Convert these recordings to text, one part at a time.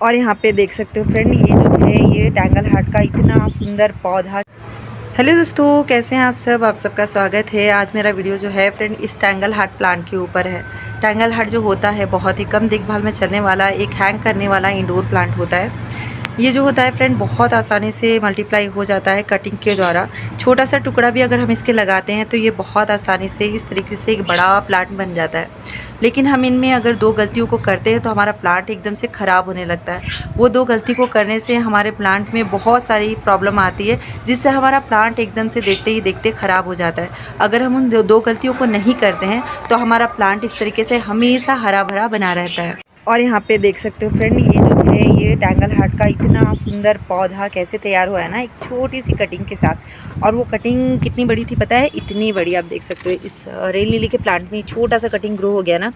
और यहाँ पे देख सकते हो फ्रेंड, ये जो है ये टैंगल हार्ट का इतना सुंदर पौधा। हेलो दोस्तों, कैसे हैं आप सबका स्वागत है। आज मेरा वीडियो जो है फ्रेंड इस टैंगल हार्ट प्लांट के ऊपर है। टैंगल हार्ट जो होता है बहुत ही कम देखभाल में चलने वाला एक हैंग करने वाला इंडोर प्लांट होता है। ये जो होता है फ्रेंड बहुत आसानी से मल्टीप्लाई हो जाता है कटिंग के द्वारा। छोटा सा टुकड़ा भी अगर हम इसके लगाते हैं तो ये बहुत आसानी से इस तरीके से एक बड़ा प्लांट बन जाता है। लेकिन हम इनमें अगर दो गलतियों को करते हैं तो हमारा प्लांट एकदम से ख़राब होने लगता है। वो दो गलती को करने से हमारे प्लांट में बहुत सारी प्रॉब्लम आती है, जिससे हमारा प्लांट एकदम से देखते ही देखते ख़राब हो जाता है। अगर हम उन दो गलतियों को नहीं करते हैं तो हमारा प्लांट इस तरीके से हमेशा हरा भरा बना रहता है। और यहाँ पे देख सकते हो फ्रेंड, ये जो है ये टैंगल हार्ट का इतना सुंदर पौधा कैसे तैयार हुआ है ना, एक छोटी सी कटिंग के साथ। और वो कटिंग कितनी बड़ी थी पता है, इतनी बड़ी। आप देख सकते हो इस रेन लिली के प्लांट में छोटा सा कटिंग ग्रो हो गया ना,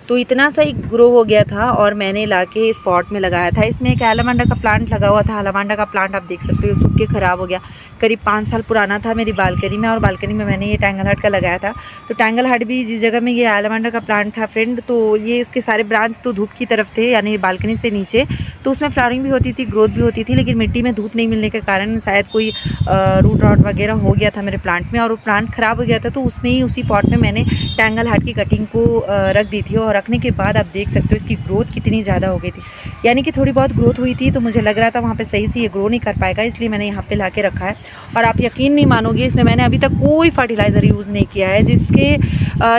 तो इतना सा ही ग्रो हो गया था। और मैंने लाके इस पॉट में लगाया था। इसमें एक एलामांडा का प्लांट लगा हुआ था। एलामांडा का प्लांट आप देख सकते हो सूख के ख़राब हो गया। करीब 5 साल पुराना था मेरी बालकनी में, और बालकनी में मैंने ये टैंगल हार्ट का लगाया था। तो टैंगल हार्ट भी जिस जगह में ये एलामांडा का प्लांट था फ्रेंड, तो ये उसके सारे ब्रांच तो धूप की तरफ थे, यानी बालकनी से नीचे। तो उसमें फ्लावरिंग भी होती थी, ग्रोथ भी होती थी, लेकिन मिट्टी में धूप नहीं मिलने के कारण शायद कोई रूट रॉट वगैरह हो गया था मेरे प्लांट में, और वो प्लांट ख़राब हो गया था। तो उसमें ही उसी पॉट में मैंने टैंगल हार्ट की कटिंग को रख दी थी। और रखने के बाद आप देख सकते हो इसकी ग्रोथ कितनी ज़्यादा हो गई थी, यानी कि थोड़ी बहुत ग्रोथ हुई थी। तो मुझे लग रहा था वहाँ पे सही से ये ग्रो नहीं कर पाएगा, इसलिए मैंने यहाँ पे ला के रखा है। और आप यकीन नहीं मानोगे, इसमें मैंने अभी तक कोई फर्टिलाइज़र यूज़ नहीं किया है। जिसके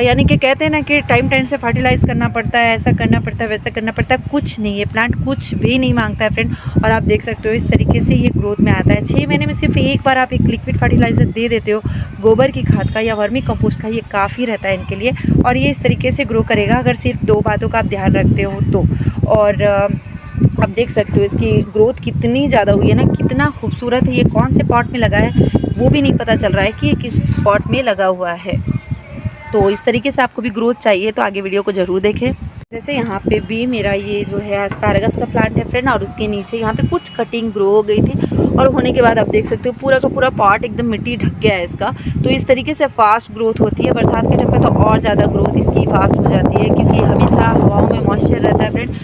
यानी कि कहते हैं ना कि टाइम टाइम से फर्टिलाइज़ करना पड़ता है, ऐसा करना पड़ता है, वैसा करना पड़ता है। कुछ नहीं, ये प्लांट कुछ भी नहीं मांगता है फ्रेंड। और आप देख सकते हो इस तरीके से ये ग्रोथ में आता है। 6 महीने में सिर्फ एक बार आप एक लिक्विड फर्टिलाइज़र दे देते हो, गोबर की खाद का या वर्मी कंपोस्ट का, ये काफ़ी रहता है इनके लिए। और ये इस तरीके से ग्रो करेगा अगर सिर्फ 2 बातों का आप ध्यान रखते हो तो। और आप देख सकते हो इसकी ग्रोथ कितनी ज़्यादा हुई है ना, कितना खूबसूरत है। ये कौन से पॉट में लगा है वो भी नहीं पता चल रहा है कि ये किस पॉट में लगा हुआ है। तो इस तरीके से आपको भी ग्रोथ चाहिए तो आगे वीडियो को ज़रूर देखें। जैसे यहाँ पे भी मेरा ये जो है एस्पैरागस का प्लांट है फ्रेंड, और उसके नीचे यहाँ पे कुछ कटिंग ग्रो हो गई थी। और होने के बाद आप देख सकते हो पूरा का पूरा पॉट एकदम मिट्टी ढक गया है इसका। तो इस तरीके से फास्ट ग्रोथ होती है। बरसात के टाइम पे तो और ज़्यादा ग्रोथ इसकी फास्ट हो जाती है, क्योंकि हमेशा हवाओं में मॉइस्चर रहता है फ्रेंड,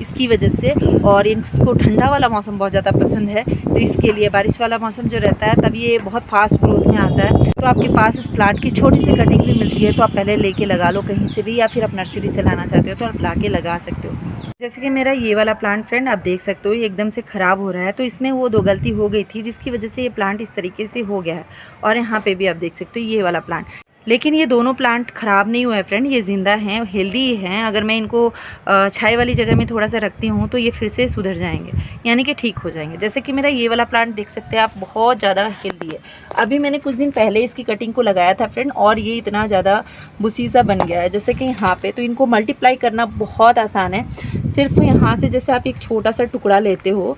इसकी वजह से। और इसको ठंडा वाला मौसम बहुत ज़्यादा पसंद है, तो इसके लिए बारिश वाला मौसम जो रहता है तब ये बहुत फास्ट ग्रोथ में आता है। तो आपके पास इस प्लांट की छोटी सी कटिंग भी मिलती है, तो आप पहले लेके लगा लो कहीं से भी, या फिर आप नर्सरी से लाना चाहते हो तो आप ला के लगा सकते हो। जैसे कि मेरा ये वाला प्लांट फ्रेंड आप देख सकते हो ये एकदम से ख़राब हो रहा है। तो इसमें वो 2 गलती हो गई थी, जिसकी वजह से ये प्लांट इस तरीके से हो गया है। और यहाँ पे भी आप देख सकते हो ये वाला प्लांट, लेकिन ये दोनों प्लांट ख़राब नहीं हुए हैं फ्रेंड, ये ज़िंदा हैं, हेल्दी हैं। अगर मैं इनको छाया वाली जगह में थोड़ा सा रखती हूँ तो ये फिर से सुधर जाएंगे, यानी कि ठीक हो जाएंगे। जैसे कि मेरा ये वाला प्लांट देख सकते हैं आप, बहुत ज़्यादा हेल्दी है। अभी मैंने कुछ दिन पहले इसकी कटिंग को लगाया था फ्रेंड, और ये इतना ज़्यादा बुसी सा बन गया है। जैसे कि यहाँ पे तो इनको मल्टीप्लाई करना बहुत आसान है। सिर्फ यहाँ से जैसे आप एक छोटा सा टुकड़ा लेते हो,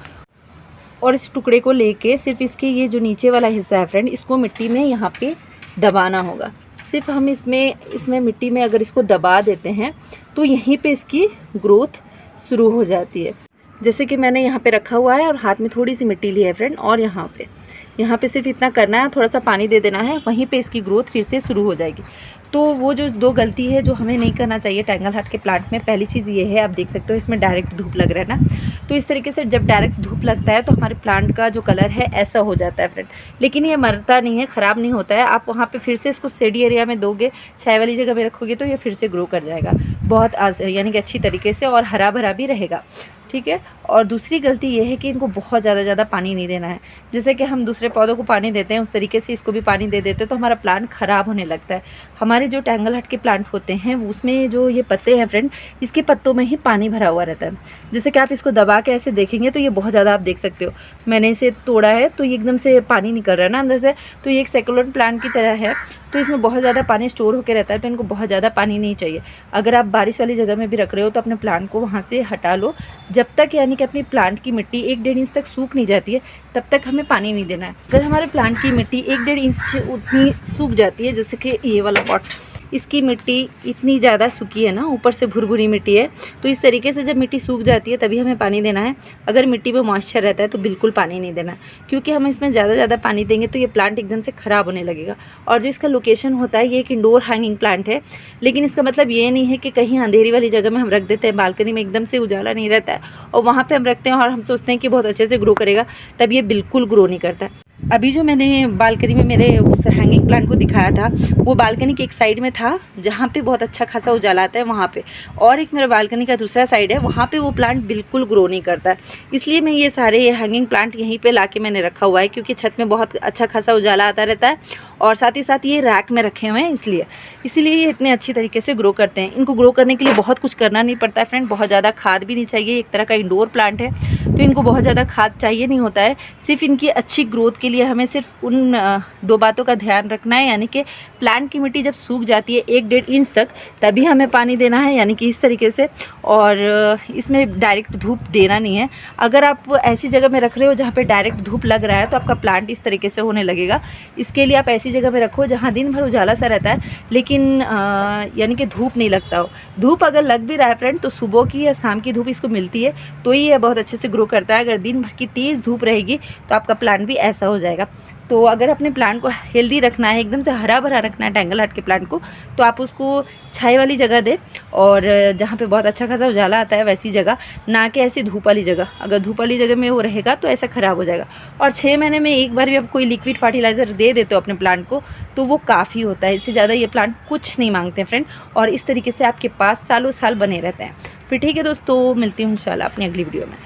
और इस टुकड़े को लेके सिर्फ इसके ये जो नीचे वाला हिस्सा है फ्रेंड, इसको मिट्टी में यहाँ पे दबाना होगा। सिर्फ हम इसमें मिट्टी में अगर इसको दबा देते हैं तो यहीं पे इसकी ग्रोथ शुरू हो जाती है। जैसे कि मैंने यहाँ पे रखा हुआ है और हाथ में थोड़ी सी मिट्टी ली है फ्रेंड, और यहाँ पे सिर्फ इतना करना है, थोड़ा सा पानी दे देना है, वहीं पे इसकी ग्रोथ फिर से शुरू हो जाएगी। तो वो जो 2 गलती है जो हमें नहीं करना चाहिए टैंगल हार्ट के प्लांट में, पहली चीज़ ये है, आप देख सकते हो इसमें डायरेक्ट धूप लग रहा है ना। तो इस तरीके से जब डायरेक्ट धूप लगता है तो हमारे प्लांट का जो कलर है ऐसा हो जाता है फ्रेंड। लेकिन ये मरता नहीं है, ख़राब नहीं होता है। आप वहाँ पे फिर से इसको शेडी एरिया में दोगे, छाया वाली जगह में रखोगे तो ये फिर से ग्रो कर जाएगा बहुत यानी कि अच्छी तरीके से, और हरा भरा भी रहेगा, ठीक है। और दूसरी गलती ये है कि इनको बहुत ज़्यादा पानी नहीं देना है। जैसे कि हम दूसरे पौधों को पानी देते हैं उस तरीके से इसको भी पानी दे देते हैं तो हमारा प्लांट ख़राब होने लगता है। हमारे जो टैंगल हार्ट के प्लांट होते हैं उसमें जो ये पत्ते हैं फ्रेंड, इसके पत्तों में ही पानी भरा हुआ रहता है। जैसे कि आप इसको दबा के ऐसे देखेंगे तो ये बहुत ज़्यादा, आप देख सकते हो मैंने इसे तोड़ा है तो ये एकदम से पानी निकल रहा है ना अंदर से। तो ये एक सेकुलेंट प्लांट की तरह है, तो इसमें बहुत ज़्यादा पानी स्टोर होकर रहता है, तो इनको बहुत ज़्यादा पानी नहीं चाहिए। अगर आप बारिश वाली जगह में भी रख रहे हो तो अपने प्लांट को वहाँ से हटा लो, जब तक यानी कि अपनी प्लांट की मिट्टी 1-1.5 इंच तक सूख नहीं जाती है तब तक हमें पानी नहीं देना है। अगर हमारे प्लांट की मिट्टी 1-1.5 इंच उतनी सूख जाती है, जैसे कि ये वाला पॉट, इसकी मिट्टी इतनी ज़्यादा सूखी है ना, ऊपर से भुरभुरी मिट्टी है। तो इस तरीके से जब मिट्टी सूख जाती है तभी हमें पानी देना है। अगर मिट्टी में मॉइस्चर रहता है तो बिल्कुल पानी नहीं देना, क्योंकि हम इसमें ज़्यादा पानी देंगे तो ये प्लांट एकदम से ख़राब होने लगेगा। और जो इसका लोकेशन होता है, ये एक इंडोर हैंगिंग प्लांट है, लेकिन इसका मतलब ये नहीं है कि कहीं अंधेरी वाली जगह में हम रख देते हैं, बालकनी में एकदम से उजाला नहीं रहता है और वहाँ पे हम रखते हैं और हम सोचते हैं कि बहुत अच्छे से ग्रो करेगा, तब ये बिल्कुल ग्रो नहीं करता है। अभी जो मैंने बालकनी में मेरे उस हैंगिंग प्लांट को दिखाया था, वो बालकनी के एक साइड में था जहाँ पे बहुत अच्छा खासा उजाला आता है वहाँ पे, और एक मेरा बालकनी का दूसरा साइड है, वहाँ पे वो प्लांट बिल्कुल ग्रो नहीं करता है। इसलिए मैं ये सारे हैंगिंग प्लांट यहीं पे लाके मैंने रखा हुआ है, क्योंकि छत में बहुत अच्छा खासा उजाला आता रहता है और साथ ही साथ ये रैक में रखे हुए हैं, इसीलिए ये इतने अच्छी तरीके से ग्रो करते हैं। इनको ग्रो करने के लिए बहुत कुछ करना नहीं पड़ता है फ्रेंड, बहुत ज़्यादा खाद भी नहीं चाहिए। एक तरह का इंडोर प्लांट है तो इनको बहुत ज़्यादा खाद चाहिए नहीं होता है। सिर्फ इनकी अच्छी ग्रोथ के लिए हमें सिर्फ उन 2 बातों का ध्यान रखना है, यानी कि प्लांट की मिट्टी जब सूख जाती है 1-1.5 इंच तक, तभी हमें पानी देना है, यानी कि इस तरीके से। और इसमें डायरेक्ट धूप देना नहीं है। अगर आप ऐसी जगह में रख रहे हो जहाँ पे डायरेक्ट धूप लग रहा है तो आपका प्लांट इस तरीके से होने लगेगा। इसके लिए आप ऐसी जगह में रखो जहाँ दिन भर उजाला सा रहता है, लेकिन यानी कि धूप नहीं लगता हो। धूप अगर लग भी रहा है फ्रेंड तो सुबह की या शाम की धूप इसको मिलती है तो ही ये बहुत अच्छे से ग्रो करता है। अगर दिन भर की तेज़ धूप रहेगी तो आपका प्लांट भी ऐसा हो जाएगा। तो अगर अपने प्लांट को हेल्दी रखना है, एकदम से हरा भरा रखना है टैंगल हार्ट के प्लांट को, तो आप उसको छाई वाली जगह दें, और जहाँ पे बहुत अच्छा खासा उजाला आता है वैसी जगह, ना कि ऐसी धूप वाली जगह। अगर धूप वाली जगह में वो रहेगा तो ऐसा ख़राब हो जाएगा। और 6 महीने में एक बार भी आप कोई लिक्विड फर्टिलाइज़र दे देते हो अपने प्लांट को तो वो काफ़ी होता है। इससे ज़्यादा ये प्लांट कुछ नहीं मांगते फ्रेंड, और इस तरीके से आपके पास सालों साल बने रहते हैं। फिर ठीक है दोस्तों, मिलती हूँ इंशाल्लाह अपनी अगली वीडियो में।